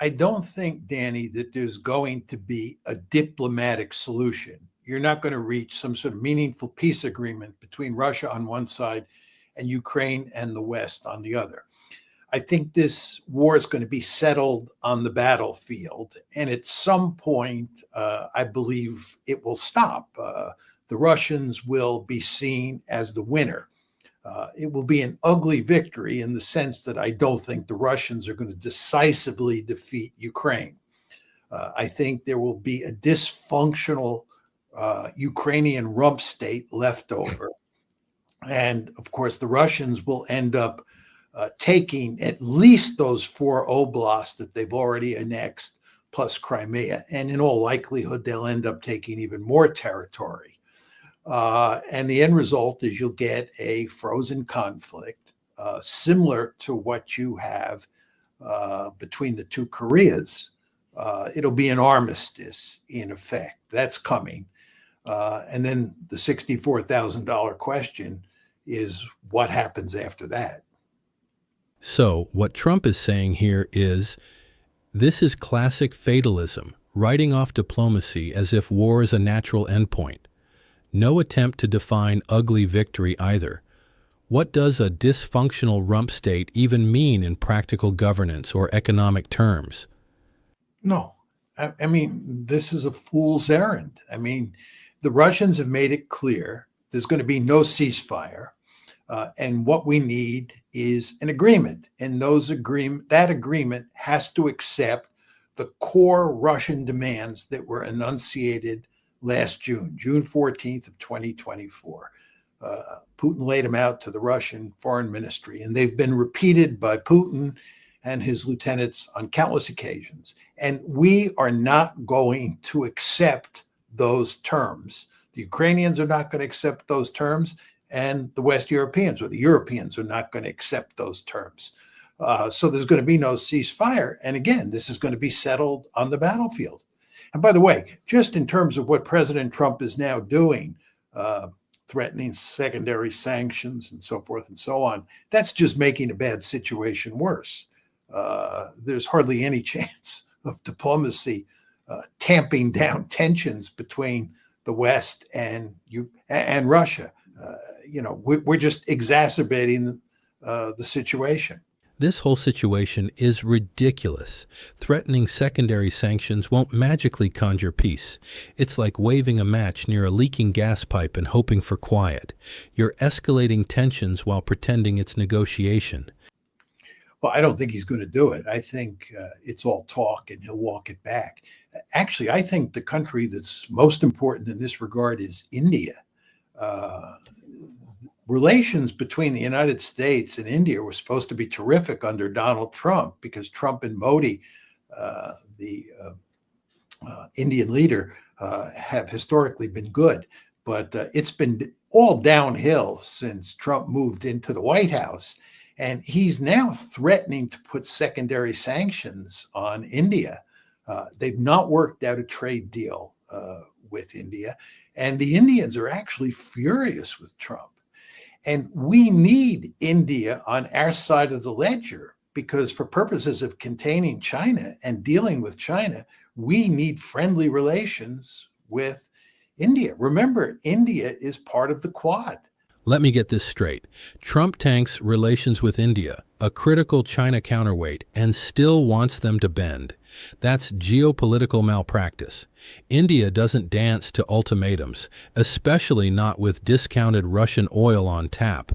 I don't think, Danny, that there's going to be a diplomatic solution. You're not going to reach some sort of meaningful peace agreement between Russia on one side and Ukraine and the West on the other. I think this war is going to be settled on the battlefield. And at some point, I believe it will stop. The Russians will be seen as the winner. It will be an ugly victory in the sense that I don't think the Russians are going to decisively defeat Ukraine. I think there will be a dysfunctional Ukrainian rump state left over. And of course, the Russians will end up taking at least those four oblasts that they've already annexed, plus Crimea. And in all likelihood, they'll end up taking even more territory. And the end result is you'll get a frozen conflict similar to what you have between the two Koreas. It'll be an armistice in effect. That's coming. And then the $64,000 question is what happens after that? So what Trump is saying here is this is classic fatalism, writing off diplomacy as if war is a natural endpoint. No attempt to define ugly victory either. What does a dysfunctional rump state even mean in practical governance or economic terms? No, I mean, this is a fool's errand. I mean, the Russians have made it clear there's going to be no ceasefire. And what we need is an agreement. And that agreement has to accept the core Russian demands that were enunciated last June 14th of 2024. Putin laid them out to the Russian foreign ministry, and they've been repeated by Putin and his lieutenants on countless occasions. And we are not going to accept those terms. The Ukrainians are not going to accept those terms, and the West Europeans or the Europeans are not going to accept those terms. So there's going to be no ceasefire. And again, this is going to be settled on the battlefield. And by the way, just in terms of what President Trump is now doing, threatening secondary sanctions and so forth and so on, that's just making a bad situation worse. There's hardly any chance of diplomacy tamping down tensions between the West and Russia. We're just exacerbating the situation. This whole situation is ridiculous. Threatening secondary sanctions won't magically conjure peace. It's like waving a match near a leaking gas pipe and hoping for quiet. You're escalating tensions while pretending it's negotiation. Well, I don't think he's going to do it. I think it's all talk and he'll walk it back. Actually, I think the country that's most important in this regard is India. Relations between the United States and India were supposed to be terrific under Donald Trump because Trump and Modi, the Indian leader, have historically been good. But it's been all downhill since Trump moved into the White House. And he's now threatening to put secondary sanctions on India. They've not worked out a trade deal with India. And the Indians are actually furious with Trump. And we need India on our side of the ledger because for purposes of containing China and dealing with China, we need friendly relations with India. Remember, India is part of the Quad. Let me get this straight. Trump tanks relations with India, a critical China counterweight, and still wants them to bend. That's geopolitical malpractice. India doesn't dance to ultimatums, especially not with discounted Russian oil on tap.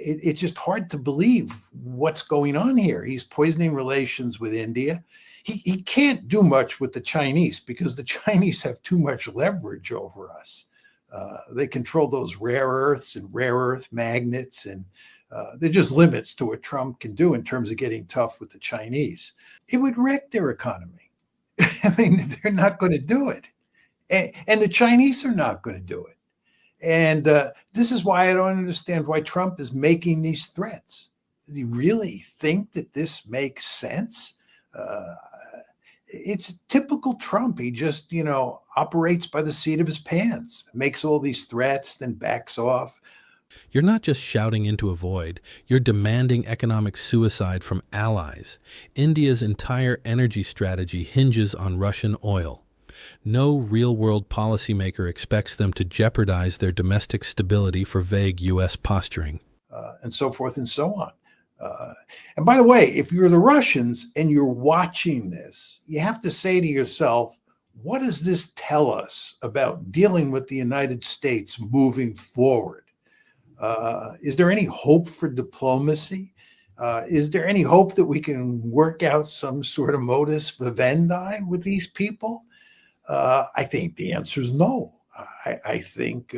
It's just hard to believe what's going on here. He's poisoning relations with India. He can't do much with the Chinese because the Chinese have too much leverage over us. They control those rare earths and rare earth magnets, and there are just limits to what Trump can do in terms of getting tough with the Chinese. It would wreck their economy. I mean, they're not going to do it. And the Chinese are not going to do it. And this is why I don't understand why Trump is making these threats. Does he really think that this makes sense? It's typical Trump. He just, operates by the seat of his pants, makes all these threats, then backs off. You're not just shouting into a void, you're demanding economic suicide from allies. India's entire energy strategy hinges on Russian oil. No real-world policymaker expects them to jeopardize their domestic stability for vague U.S. posturing. And so forth and so on. And by the way, if you're the Russians and you're watching this, you have to say to yourself, what does this tell us about dealing with the United States moving forward? Is there any hope for diplomacy? Is there any hope that we can work out some sort of modus vivendi with these people? I think the answer is no. I think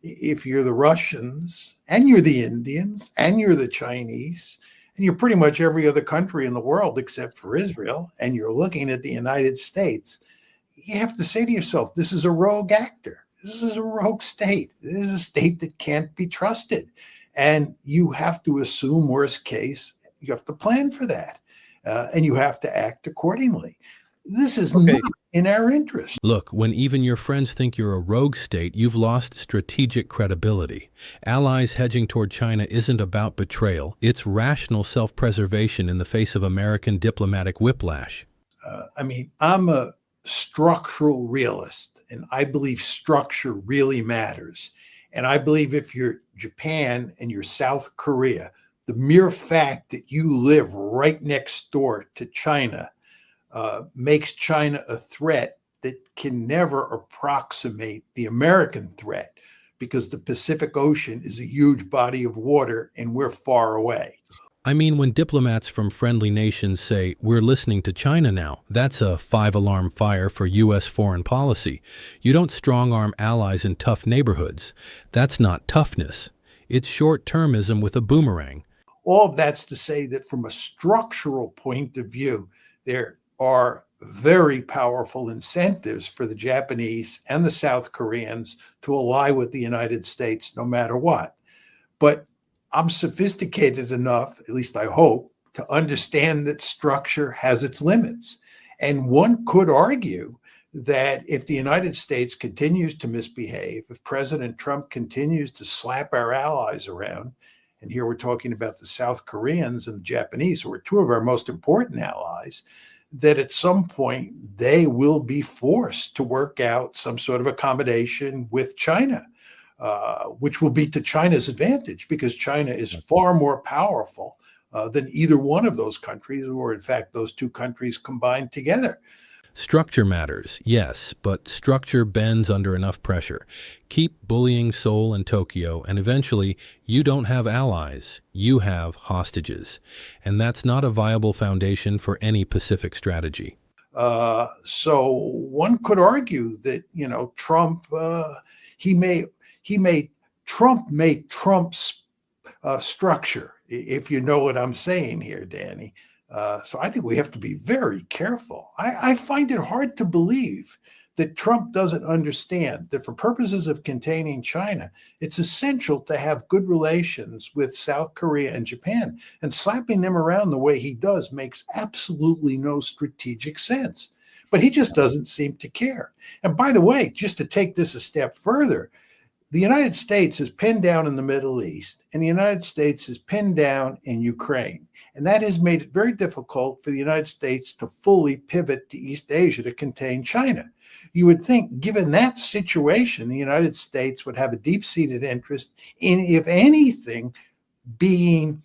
if you're the Russians and you're the Indians and you're the Chinese and you're pretty much every other country in the world except for Israel, and you're looking at the United States, you have to say to yourself, this is a rogue actor. This is a rogue state. This is a state that can't be trusted. And you have to assume worst case. You have to plan for that. And you have to act accordingly. This is not in our interest. Look, when even your friends think you're a rogue state, you've lost strategic credibility. Allies hedging toward China isn't about betrayal. It's rational self-preservation in the face of American diplomatic whiplash. I'm a structural realist, and I believe structure really matters. And I believe if you're Japan and you're South Korea, the mere fact that you live right next door to China makes China a threat that can never approximate the American threat, because the Pacific Ocean is a huge body of water and we're far away. I mean, when diplomats from friendly nations say, we're listening to China now, that's a five-alarm fire for U.S. foreign policy. You don't strong-arm allies in tough neighborhoods. That's not toughness. It's short-termism with a boomerang. All of that's to say that from a structural point of view, there are very powerful incentives for the Japanese and the South Koreans to ally with the United States no matter what. But I'm sophisticated enough, at least I hope, to understand that structure has its limits. And one could argue that if the United States continues to misbehave, if President Trump continues to slap our allies around, and here we're talking about the South Koreans and the Japanese, who are two of our most important allies, that at some point they will be forced to work out some sort of accommodation with China. Which will be to China's advantage, because China is far more powerful than either one of those countries, or in fact, those two countries combined together. Structure matters, yes, but structure bends under enough pressure. Keep bullying Seoul and Tokyo, and eventually you don't have allies, you have hostages. And that's not a viable foundation for any Pacific strategy. So one could argue that, Trump, Trump made Trump's structure, if you know what I'm saying here, Danny. So I think we have to be very careful. I find it hard to believe that Trump doesn't understand that for purposes of containing China, it's essential to have good relations with South Korea and Japan. And slapping them around the way he does makes absolutely no strategic sense. But he just doesn't seem to care. And by the way, just to take this a step further, the United States is pinned down in the Middle East, and the United States is pinned down in Ukraine. And that has made it very difficult for the United States to fully pivot to East Asia to contain China. You would think, given that situation, the United States would have a deep-seated interest in, if anything, being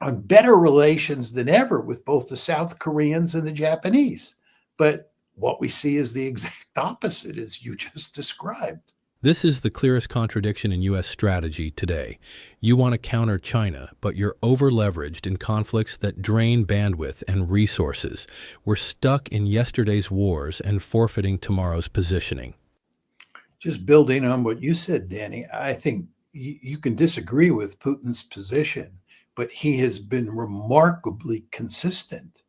on better relations than ever with both the South Koreans and the Japanese. But what we see is the exact opposite, as you just described. This is the clearest contradiction in U.S. strategy today. You want to counter China, but you're over-leveraged in conflicts that drain bandwidth and resources. We're stuck in yesterday's wars and forfeiting tomorrow's positioning. Just building on what you said, Danny, I think you can disagree with Putin's position, but he has been remarkably consistent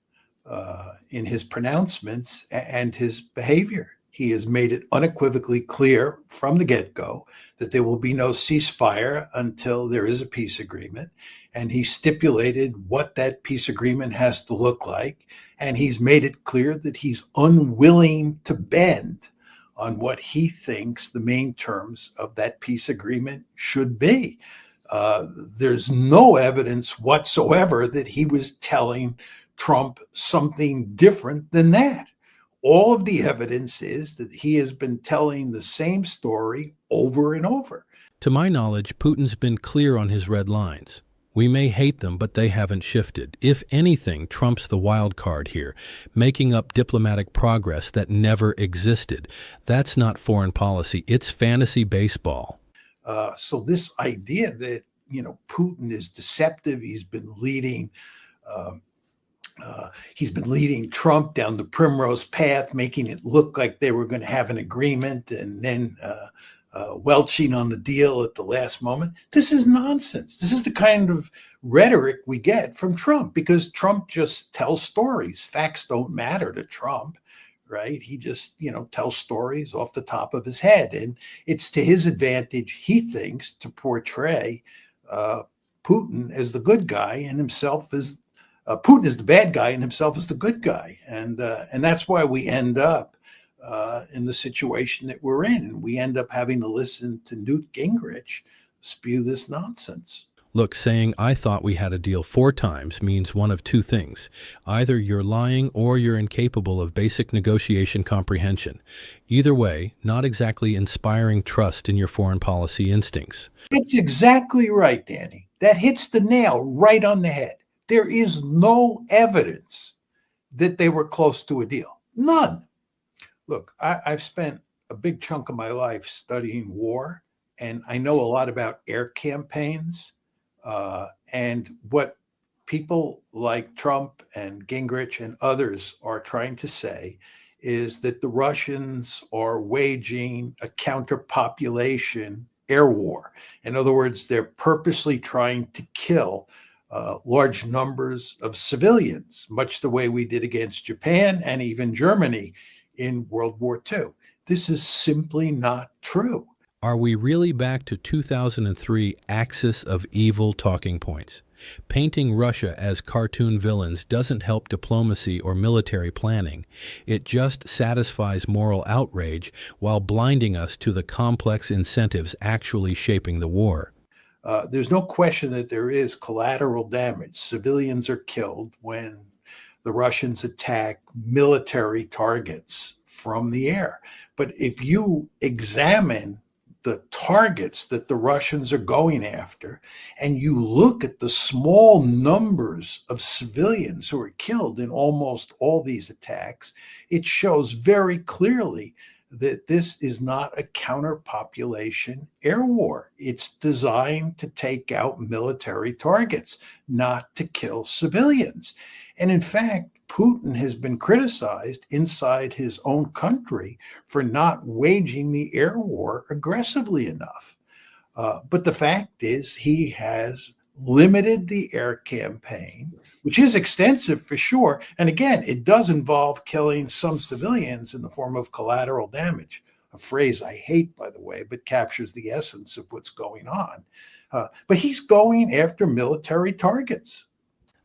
in his pronouncements and his behavior. He has made it unequivocally clear from the get-go that there will be no ceasefire until there is a peace agreement. And he stipulated what that peace agreement has to look like. And he's made it clear that he's unwilling to bend on what he thinks the main terms of that peace agreement should be. There's no evidence whatsoever that he was telling Trump something different than that. All of the evidence is that he has been telling the same story over and over. To my knowledge, Putin's been clear on his red lines. We may hate them, but they haven't shifted. If anything, Trump's the wild card here, making up diplomatic progress that never existed. That's not foreign policy. It's fantasy baseball. So this idea that, Putin is deceptive, he's been leading Trump down the primrose path, making it look like they were going to have an agreement and then welching on the deal at the last moment. This is nonsense. This is the kind of rhetoric we get from Trump because Trump just tells stories. Facts don't matter to Trump, right? He just, tells stories off the top of his head. And it's to his advantage, he thinks, to portray Putin as the good guy and himself as Putin is the bad guy and himself is the good guy. And that's why we end up in the situation that we're in. And we end up having to listen to Newt Gingrich spew this nonsense. Look, saying I thought we had a deal 4 times means one of 2 things. Either you're lying or you're incapable of basic negotiation comprehension. Either way, not exactly inspiring trust in your foreign policy instincts. That's exactly right, Danny. That hits the nail right on the head. There is no evidence that they were close to a deal. None. Look, I've spent a big chunk of my life studying war, and I know a lot about air campaigns. And what people like Trump and Gingrich and others are trying to say is that the Russians are waging a counterpopulation air war. In other words, they're purposely trying to kill large numbers of civilians, much the way we did against Japan and even Germany in World War II. This is simply not true. Are we really back to 2003 axis of evil talking points? Painting Russia as cartoon villains doesn't help diplomacy or military planning. It just satisfies moral outrage while blinding us to the complex incentives actually shaping the war. There's no question that there is collateral damage. Civilians are killed when the Russians attack military targets from the air. But if you examine the targets that the Russians are going after, and you look at the small numbers of civilians who are killed in almost all these attacks, it shows very clearly that this is not a counterpopulation air war. It's designed to take out military targets, not to kill civilians. And in fact, Putin has been criticized inside his own country for not waging the air war aggressively enough. But the fact is, he has limited the air campaign, which is extensive for sure. And again, it does involve killing some civilians in the form of collateral damage, a phrase I hate, by the way, but captures the essence of what's going on. But he's going after military targets.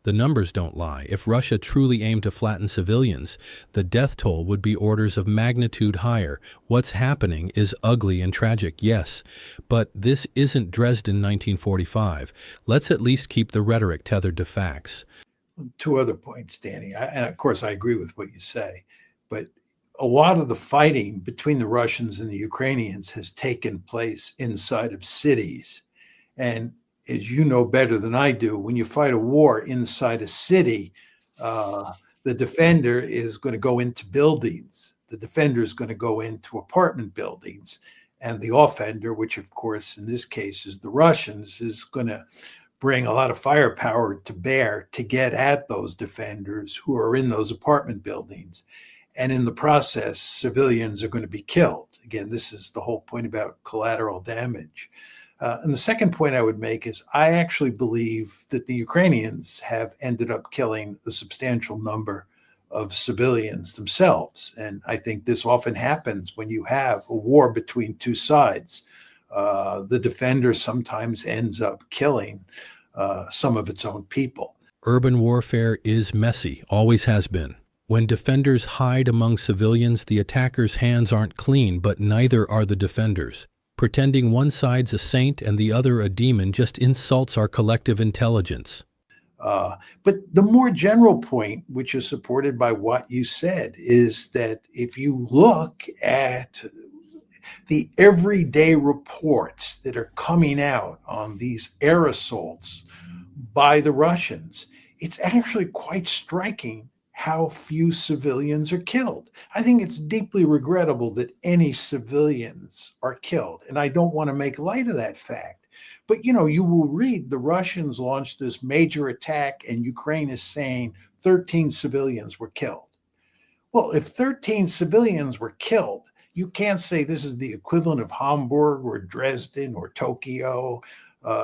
The numbers don't lie. If Russia truly aimed to flatten civilians, the death toll would be orders of magnitude higher. What's happening is ugly and tragic, yes, but this isn't Dresden 1945. Let's at least keep the rhetoric tethered to facts. 2 other points, Danny. And of course, I agree with what you say, but a lot of the fighting between the Russians and the Ukrainians has taken place inside of cities. And as you know better than I do, when you fight a war inside a city, the defender is going to go into buildings. The defender is going to go into apartment buildings. And the offender, which of course in this case is the Russians, is going to bring a lot of firepower to bear to get at those defenders who are in those apartment buildings. And in the process, civilians are going to be killed. Again, this is the whole point about collateral damage. And the second point I would make is I actually believe that the Ukrainians have ended up killing a substantial number of civilians themselves. And I think this often happens when you have a war between 2 sides. The defender sometimes ends up killing some of its own people. Urban warfare is messy, always has been. When defenders hide among civilians, the attacker's hands aren't clean, but neither are the defenders. Pretending one side's a saint and the other a demon just insults our collective intelligence. But the more general point, which is supported by what you said, is that if you look at the everyday reports that are coming out on these air assaults by the Russians, it's actually quite striking how few civilians are killed. I think it's deeply regrettable that any civilians are killed, and I don't want to make light of that fact. But you will read the Russians launched this major attack, and Ukraine is saying 13 civilians were killed. Well, if 13 civilians were killed, you can't say this is the equivalent of Hamburg or Dresden or Tokyo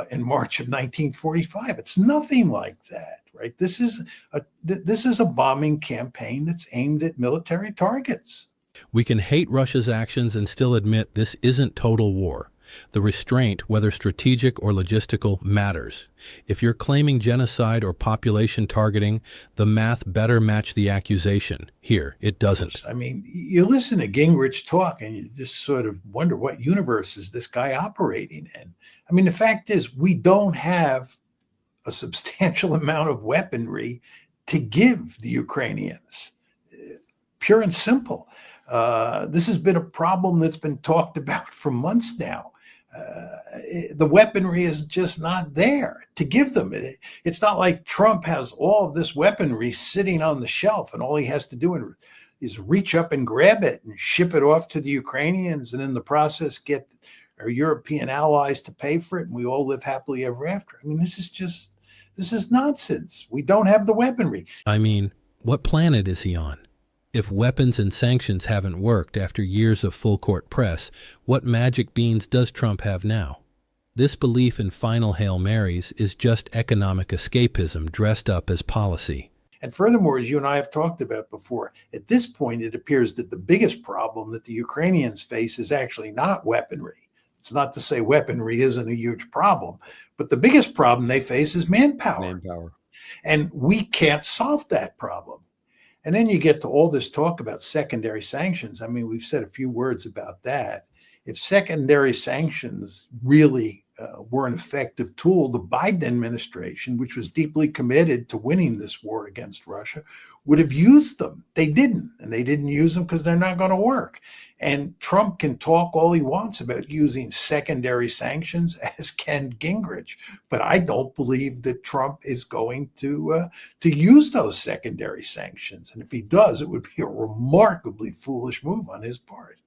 in March of 1945. It's nothing like that, right? This is a bombing campaign that's aimed at military targets. We can hate Russia's actions and still admit this isn't total war. The restraint, whether strategic or logistical, matters. If you're claiming genocide or population targeting, the math better match the accusation. Here, it doesn't. I mean, you listen to Gingrich talk and you just sort of wonder what universe is this guy operating in. I mean, the fact is we don't have a substantial amount of weaponry to give the Ukrainians. Pure and simple. This has been a problem that's been talked about for months now. The weaponry is just not there to give them. It's not like Trump has all of this weaponry sitting on the shelf and all he has to do is reach up and grab it and ship it off to the Ukrainians and in the process get our European allies to pay for it and we all live happily ever after. I mean, this is nonsense. We don't have the weaponry. I mean, what planet is he on? If weapons and sanctions haven't worked after years of full-court press, what magic beans does Trump have now? This belief in final Hail Marys is just economic escapism dressed up as policy. And furthermore, as you and I have talked about before, at this point, it appears that the biggest problem that the Ukrainians face is actually not weaponry. It's not to say weaponry isn't a huge problem, but the biggest problem they face is manpower. And we can't solve that problem. And then you get to all this talk about secondary sanctions. I mean, we've said a few words about that. If secondary sanctions really were an effective tool, the Biden administration, which was deeply committed to winning this war against Russia, would have used them. They didn't, and they didn't use them because they're not going to work. And Trump can talk all he wants about using secondary sanctions, as can Gingrich, but I don't believe that Trump is going to use those secondary sanctions. And if he does, it would be a remarkably foolish move on his part.